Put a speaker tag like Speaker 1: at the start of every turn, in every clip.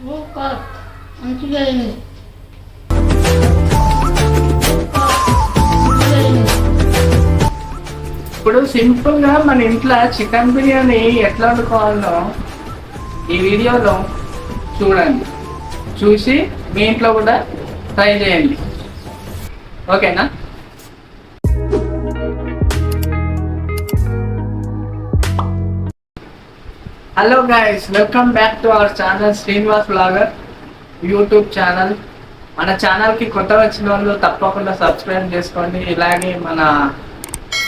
Speaker 1: Super మంచిగా అయింది.
Speaker 2: ఇప్పుడు సింపుల్గా మన ఇంట్లో చికెన్ బిర్యానీ ఎట్లా వండుకోవాలో ఈ వీడియోలో చూడండి. చూసి మీ ఇంట్లో కూడా ట్రై చేయండి. ఓకేనా? Hello guys, welcome back to our channel Srinivas blogger YouTube channel. మన ఛానల్కి కొత్త వచ్చిన వాళ్ళు తప్పకుండా సబ్స్క్రైబ్ చేసుకోండి. ఇలాగే మన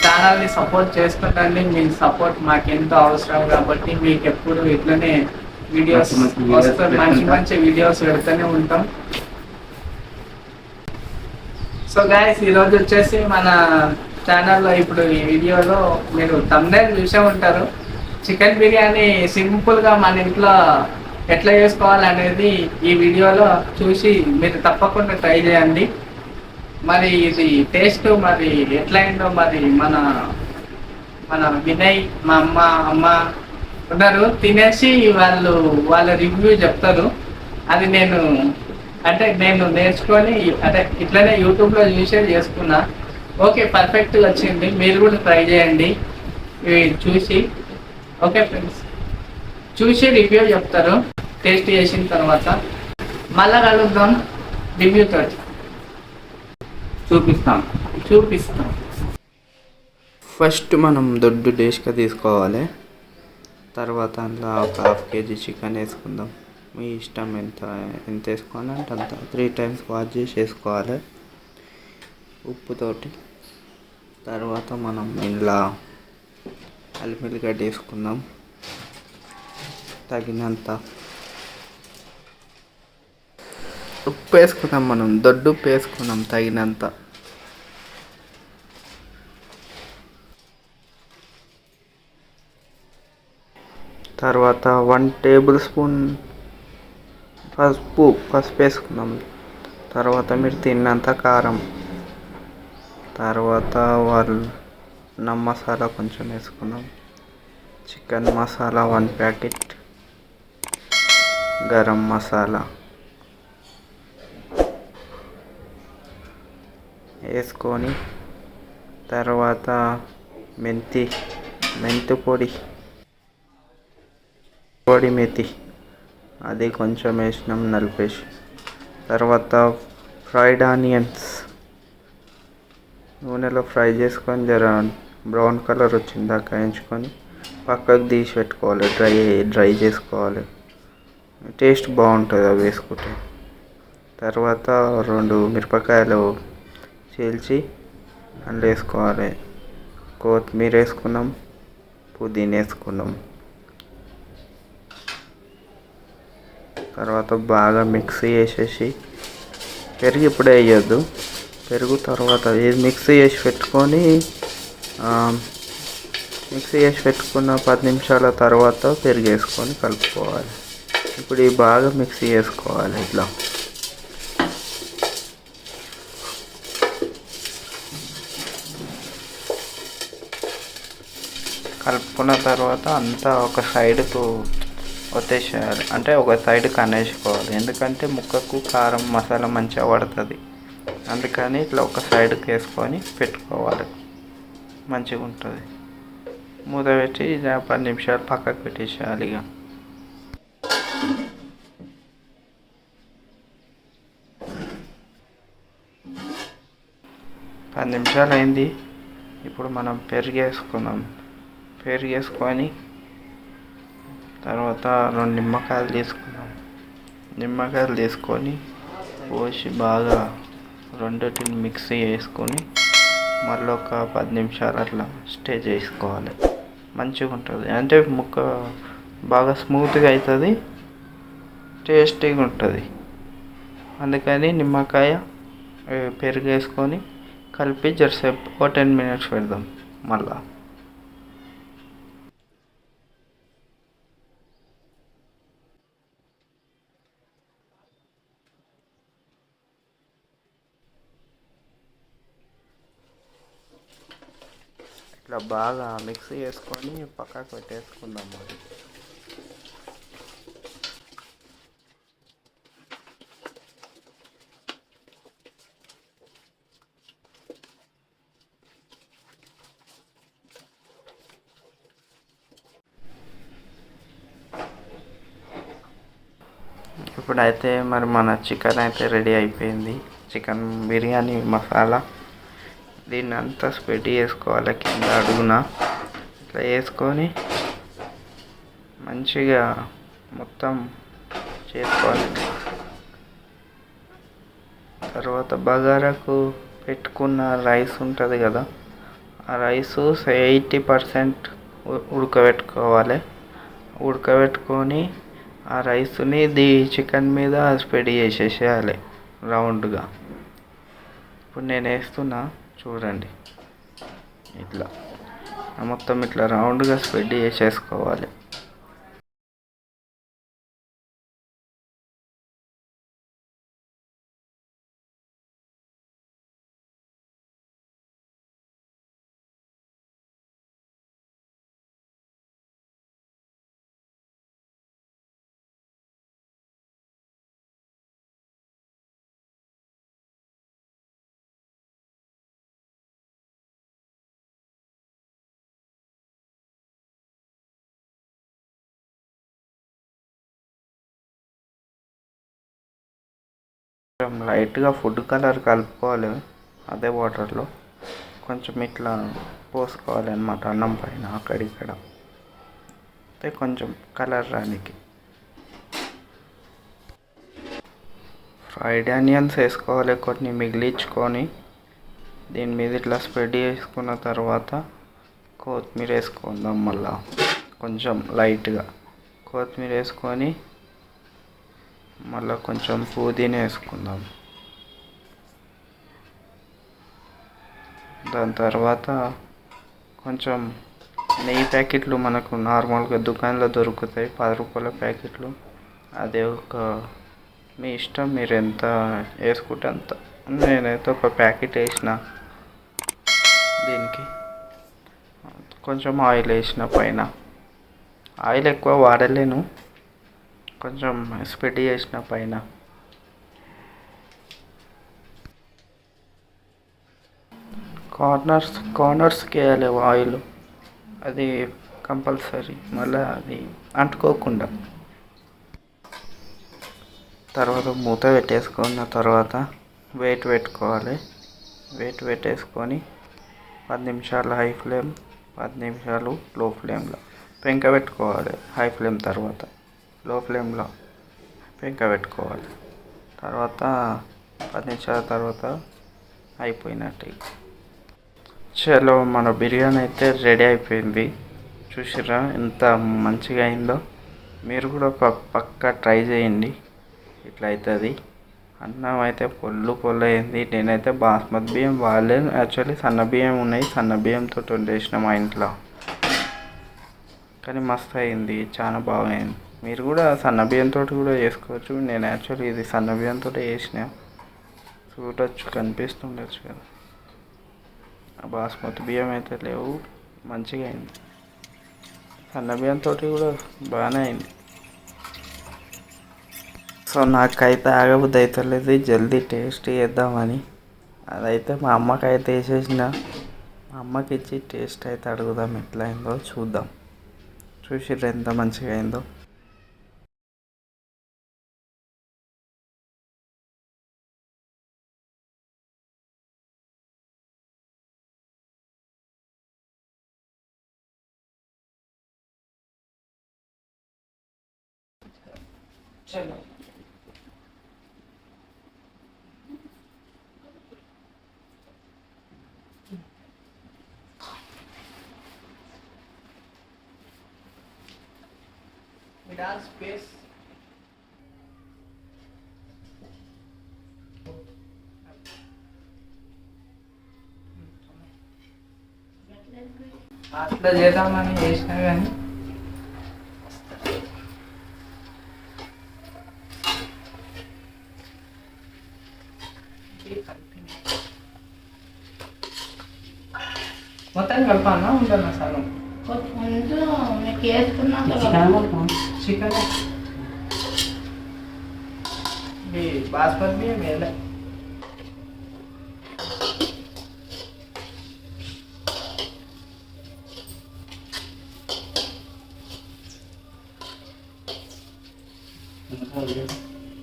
Speaker 2: ఛానల్ని సపోర్ట్ చేసుకుంటండి. మీ సపోర్ట్ మాకు ఎంతో అవసరం కాబట్టి మీకు ఎప్పుడు ఇట్లనే వీడియోస్ వస్తాయి, మంచి మంచి వీడియోస్ పెడుతూనే ఉంటాం. సో గైస్, ఈరోజు వచ్చేసి మన ఛానల్లో ఇప్పుడు ఈ వీడియోలో మీరు థంబ్నెయిల్ చూసే ఉంటారు. చికెన్ బిర్యానీ సింపుల్గా మన ఇంట్లో ఎట్లా చేసుకోవాలనేది ఈ వీడియోలో చూసి మీరు తప్పకుండా ట్రై చేయండి. మరి ఇది టేస్ట్ మరి ఎట్లయిందో మరి మన మన వినయ్, మా అమ్మ ఉన్నారు, తినేసి వాళ్ళ రివ్యూ చెప్తారు. అది నేను నేర్చుకొని ఇట్లనే యూట్యూబ్లో చూసే చేసుకున్నా. ఓకే, పర్ఫెక్ట్గా వచ్చింది. మీరు కూడా ట్రై చేయండి ఇవి చూసి. ఓకే ఫ్రెండ్స్, చూసి రివ్యూ చెప్తారు టేస్ట్ చేసిన తర్వాత. మళ్ళా కలుద్దాం రివ్యూతో. చూపిస్తాం.
Speaker 3: ఫస్ట్ మనం దొడ్డు డేష్గా తీసుకోవాలి. తర్వాత అందులో ఒక ½ కేజీ చికెన్ వేసుకుందాం. మీ ఇష్టం ఎంత వేసుకోవాలంటే అంత 3 times వాష్ చేసి వేసుకోవాలి ఉప్పుతోటి. తర్వాత మనం ఇందులో అల్లం వెల్లిగడ్డ వేసుకుందాం తగినంత. ఉప్పు వేసుకుందాం, మనం దొడ్డు ఉప్పు వేసుకుందాం తగినంత. తర్వాత 1 tablespoon పసుపు వేసుకుందాం. తర్వాత మీరు తిన్నంత కారం. తర్వాత మసాలా కొంచెం వేసుకుందాం. చికెన్ మసాలా 1 packet, గరం మసాలా వేసుకొని, తర్వాత మెంతి పొడి మెతి అది కొంచెం వేసినాం నలిపేసి. తర్వాత ఫ్రైడ్ ఆనియన్స్ నూనెలో ఫ్రై చేసుకొని జర బ్రౌన్ కలర్ వచ్చిందాక వేయించుకొని పక్కకు తీసి పెట్టుకోవాలి. డ్రై చేసుకోవాలి. టేస్ట్ బాగుంటుంది అవి వేసుకుంటే. తర్వాత 2 మిరపకాయలు చీల్చి అందులో వేసుకోవాలి. కొత్తిమీర వేసుకున్నాం, పుదీనా వేసుకున్నాం. తర్వాత బాగా మిక్సీ చేసేసి, పెరుగు ఇప్పుడే వేయద్దు, పెరుగు తర్వాత ఇది మిక్సీ చేసి పెట్టుకున్న 10 నిమిషాల తర్వాత పెరుగు వేసుకొని కలుపుకోవాలి. ఇప్పుడు ఇవి బాగా మిక్సీ చేసుకోవాలి. ఇట్లా కలుపుకున్న తర్వాత అంతా ఒక సైడ్కు వచ్చేసేయాలి, అంటే ఒక సైడ్కి అనేసుకోవాలి. ఎందుకంటే ముక్కకు కారం మసాలా మంచిగా పడుతుంది. అందుకని ఇట్లా ఒక సైడ్కి వేసుకొని పెట్టుకోవాలి, మంచిగా ఉంటుంది. మూత పెట్టి 10 నిమిషాలు పక్కకు పెట్టేసేయాలి. ఇక 10 నిమిషాలు అయింది. ఇప్పుడు మనం పెరుగు వేసుకొని తర్వాత 2 నిమ్మకాయలు తీసుకొని పోసి బాగా రెండింటిని మిక్సీ చేసుకొని మళ్ళీ ఒక 10 నిమిషాలు అట్లా స్టే చేసుకోవాలి. మంచిగా ఉంటుంది, అంటే ముక్క బాగా స్మూత్గా అవుతుంది, టేస్టీగా ఉంటుంది. అందుకని నిమ్మకాయ పెరుగు వేసుకొని కలిపి జరసేపు 10 minutes పెడదాం. మళ్ళా ఇట్లా బాగా మిక్స్ చేసుకొని పక్కకు పెట్టేసుకుందాం. ఇప్పుడైతే మరి మన చికెన్ అయితే రెడీ అయిపోయింది. చికెన్ బిర్యానీ మసాలా దీన్ని అంతా స్ప్రెడ్ చేసుకోవాలి కింద అడుగున. ఇట్లా వేసుకొని మంచిగా మొత్తం చేసుకోవాలి. తర్వాత బగారాకు పెట్టుకున్న రైస్ ఉంటుంది కదా, ఆ రైస్ 80% ఉడకబెట్టుకోవాలి. ఉడకబెట్టుకొని ఆ రైస్ని చికెన్ మీద స్ప్రెడ్ చేసేసేయాలి రౌండ్గా. ఇప్పుడు నేను వేస్తున్నా చూడండి. ఇట్లా మొత్తం ఇట్లా రౌండ్గా స్ప్రెడ్ చేసేసుకోవాలి. కొంచెం లైట్గా ఫుడ్ కలర్ కలుపుకోవాలి అదే వాటర్లో. కొంచెం ఇట్లా పోసుకోవాలి అన్నమాట అన్నం పైన అక్కడిక్కడ, అయితే కొంచెం కలర్ రానికి. ఫ్రైడ్ ఆనియన్స్ వేసుకోవాలి కొన్ని మిగిలించుకొని. దీని మీద ఇట్లా స్ప్రెడ్ చేసుకున్న తర్వాత కొత్తిమీర వేసుకుందాం. మళ్ళా కొంచెం లైట్గా కొత్తిమీర వేసుకొని మళ్ళీ కొంచెం పుదీనా వేసుకుందాం. దాని తర్వాత కొంచెం నెయ్యి ప్యాకెట్లు మనకు నార్మల్గా దుకాణంలో దొరుకుతాయి, 10 రూపాయల ప్యాకెట్లు. అదే మీ ఇష్టం, మీరు ఎంత వేసుకుంటే అంత. నేనైతే ఒక ప్యాకెట్ వేసిన. దీనికి కొంచెం ఆయిల్ వేసిన పైన. ఆయిల్ ఎక్కువ వాడలేను, కొంచెం స్ప్రెడ్ చేసిన పైన. కార్నర్స్కి వేయాలి ఆయిల్, అది కంపల్సరీ, మళ్ళీ అది అంటుకోకుండా. తర్వాత మూత పెట్టేసుకున్న తర్వాత వెయిట్ పెట్టుకోవాలి. వెయిట్ పెట్టేసుకొని 10 నిమిషాలు హై ఫ్లేమ్, 10 నిమిషాలు లో ఫ్లేమ్లో పెంక పెట్టుకోవాలి. హై ఫ్లేమ్ తర్వాత లో ఫ్లేమ్లో పెంక పెట్టుకోవాలి. తర్వాత 10 నిమిషాల తర్వాత అయిపోయినట్టు. చలో, మన బిర్యానీ అయితే రెడీ అయిపోయింది. చూసిరా ఎంత మంచిగా అయిందో. మీరు కూడా పక్కా ట్రై చేయండి, ఇట్లా అవుతుంది. అన్నం అయితే పొల్లు అయింది. నేనైతే బాస్మతి బియ్యం వాడలేను, యాక్చువల్లీ సన్న బియ్యం ఉన్నాయి, సన్న బియ్యంతో వండేసిన మా ఇంట్లో. కానీ మస్తు అయింది, చాలా బాగా అయింది. మీరు కూడా సన్న బియ్యంతో కూడా చేసుకోవచ్చు. నేను యాక్చువల్లీ ఇది సన్న బియ్యంతో వేసిన. చూడొచ్చు, కనిపిస్తుండొచ్చు కదా. బాస్మతి బియ్యం అయితే లేవు, మంచిగా అయింది. సన్న బియ్యంతో కూడా బాగానే అయింది. సో నాకైతే ఆగబుద్ధి అవుతలేదు, జల్దీ టేస్ట్ చేద్దామని. అదైతే మా అమ్మకి అయితే వేసేసిన. మా అమ్మకి ఇచ్చి టేస్ట్ అయితే అడుగుదాం ఎట్లా అయిందో చూద్దాం. చూసిర్రు ఎంత మంచిగా అయిందో. చలో, స్పేస్ అట్లా చేద్దామని చేసినా కానీ మొత్తం కలపాలన్నా ఉండాలి సగం
Speaker 1: ముందు మీకు వేసుకున్నాక
Speaker 2: చికెన్ బాస్మతి బియ్యం వేయాలి.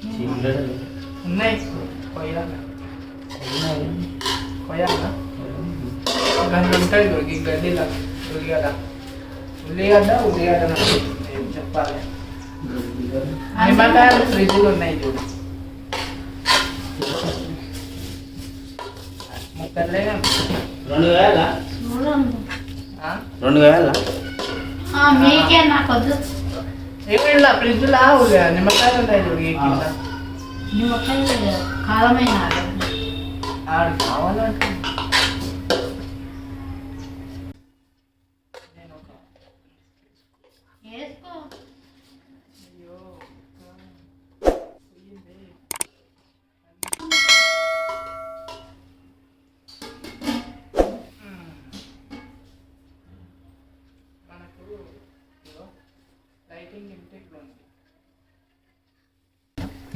Speaker 3: చీమగడ్డలు
Speaker 2: ఉన్నాయి కొయ్యాలా కొయ్యాలా గంట ఉంటుంది ఈ గడ్డిలో ఉల్లిగడ్డ ఏం చెప్పాలి నిమ్మకాయలు ఫ్రిడ్జ్లు ఉన్నాయి చూడు ముక్కలే
Speaker 3: 2000
Speaker 1: చూడండి.
Speaker 3: 2000
Speaker 1: మీకే నాకు వద్దు.
Speaker 2: ఏమి ఫ్రిడ్జ్లా నిమ్మకాయలు ఉన్నాయి చూడు ఈ కింద
Speaker 1: నిమ్మకాయలు కాలమైన
Speaker 2: ఆడు కావాలంటే
Speaker 1: వేసుకో.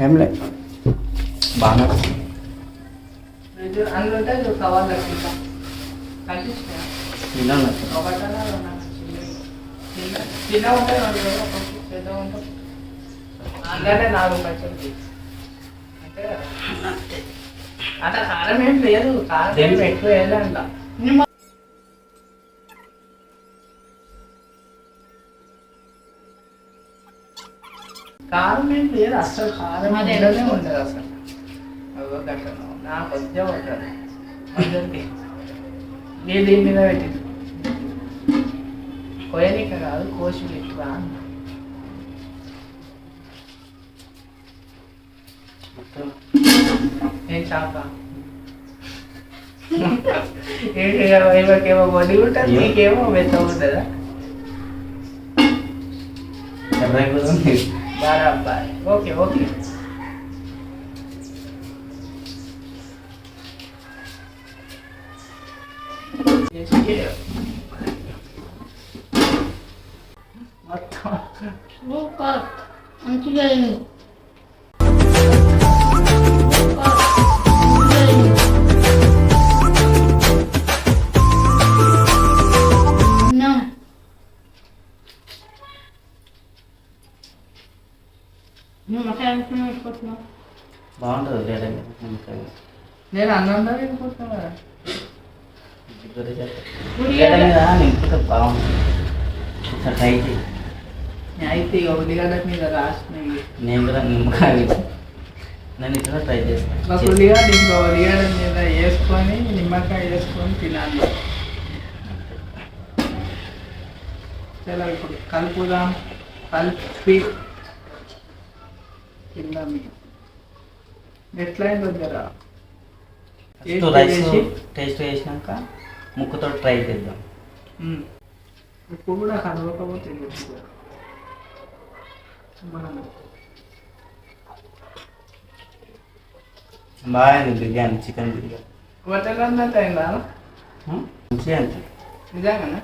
Speaker 3: ఏం లేదు బాగా
Speaker 2: అందులో ఉంటాయి చూడు కవర్లు ఇంకా కనిపిస్తాయా
Speaker 3: తిన్నాను
Speaker 2: చిన్న ఉంటాయి పెద్ద ఉంటాయి అందులోనే 4 పచ్చడి అంటే అంత కారం ఏం లేదు కారం ఏం ఎక్కువ వేయాలి అంట కారం ఏం లేదు అసలు కారం అదేలోనే ఉండదు అసలు అదో గట్టను నా కొంచెం ఉంటుంది అందరికి నేను దీని మీద పెట్టింది కోయనిక కాదు కోసి పెట్టురా ఏం చేప ఏమో బొడి ఉంటుంది నీకేమో మెత్త ఉంటుందా బరాబర్ ఓకే ఓకే మొత్తం
Speaker 1: సూపర్ మంచిగా అయింది.
Speaker 3: బాగుంటుంది లేదండి
Speaker 2: నేను అన్నంలో వెళ్ళిపోతున్నా
Speaker 3: నింపుతా బాగుంటుంది ట్రై చేయి
Speaker 2: అయితే ఇక ఉల్లిగడ్డ మీద రాసినవి
Speaker 3: నేను కూడా నిమ్మకాయ నేను ఇట్లా ట్రై చేస్తాను
Speaker 2: ఒక ఉల్లిగడ్డ ఇంకో ఉల్లిగడ్డ మీద వేసుకొని నిమ్మకాయ వేసుకొని తినాలి చాలా ఇప్పుడు కలుపుదాం కలిపి తిందాం ఎట్లయిందో జరా
Speaker 3: రైస్ టేస్ట్ వేసినాక ముక్కుతో ట్రై చేద్దాం
Speaker 2: ఉప్పు కూడా కలవకపోతే మనం
Speaker 3: బాగుంది బిర్యానీ చికెన్ బిర్యానీ
Speaker 2: హోటల్ అన్నట్టు అయిందా
Speaker 3: మంచిగా అంతే
Speaker 2: నిజంగానే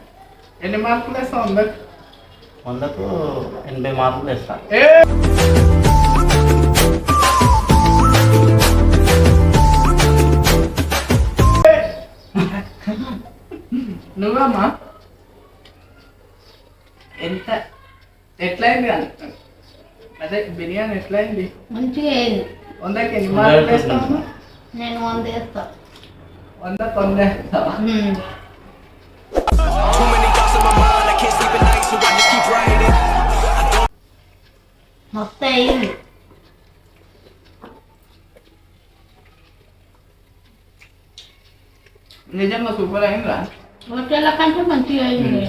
Speaker 2: ఎన్ని మార్కులు వేస్తావు
Speaker 3: 100కు 80 మార్కులు వేస్తా
Speaker 2: నువ్వమ్మా ఎంత ఎట్లయింది అదే బిర్యానీ ఎట్లయింది
Speaker 1: మంచిగా అయింది.
Speaker 2: 100కి ఎన్ని మార్కులు వేస్తావు
Speaker 1: నేను 100 వేస్తా.
Speaker 2: 100కి 100 వేస్తావా
Speaker 1: మస్తు అయింది.
Speaker 2: నిజంగా సూపర్ అయిందా
Speaker 1: హోటళ్ళ కంటే మంచిగా అయింది.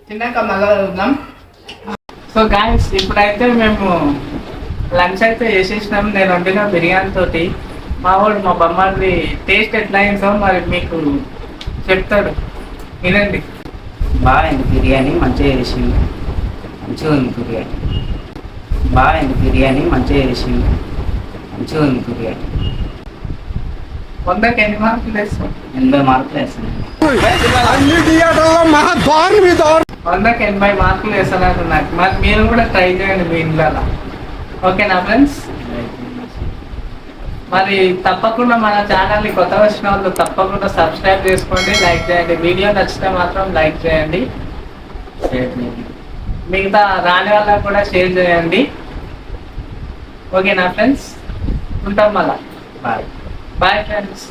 Speaker 2: తిన్నాక మళ్ళా చూద్దాం. సో గాయస్ ఇప్పుడైతే మేము లంచ్ అయితే చేసేసినాం. నేను వండిన బిర్యానీ తోటి మా బొమ్మది టేస్ట్ ఎట్లా అయిందో మరి మీకు చెప్తాడు వినండి.
Speaker 3: బాగుంది బిర్యానీ మంచిగా చేసింది మంచిగా ఉంది బిర్యానీ బాగుంది బిర్యానీ మంచిగా చేసింది మంచిగా ఉంది బిర్యానీ
Speaker 2: 100కి ఎన్ని మార్కులు వేస్తాం
Speaker 3: 80 మార్కులు వేస్తాను
Speaker 2: 100కి 80 మార్కులు వేస్తాను నాకు. మరి మీరు కూడా ట్రై చేయండి మీ ఇంట్లో. ఓకేనా ఫ్రెండ్స్? మరి తప్పకుండా మన ఛానల్ని కొత్త వచ్చిన వాళ్ళు తప్పకుండా సబ్స్క్రైబ్ చేసుకోండి, లైక్ చేయండి. వీడియో నచ్చితే మాత్రం లైక్ చేయండి, మిగతా రాని వాళ్ళకి కూడా షేర్ చేయండి. ఓకేనా ఫ్రెండ్స్, ఉంటాం మళ్ళా. Bye bye friends.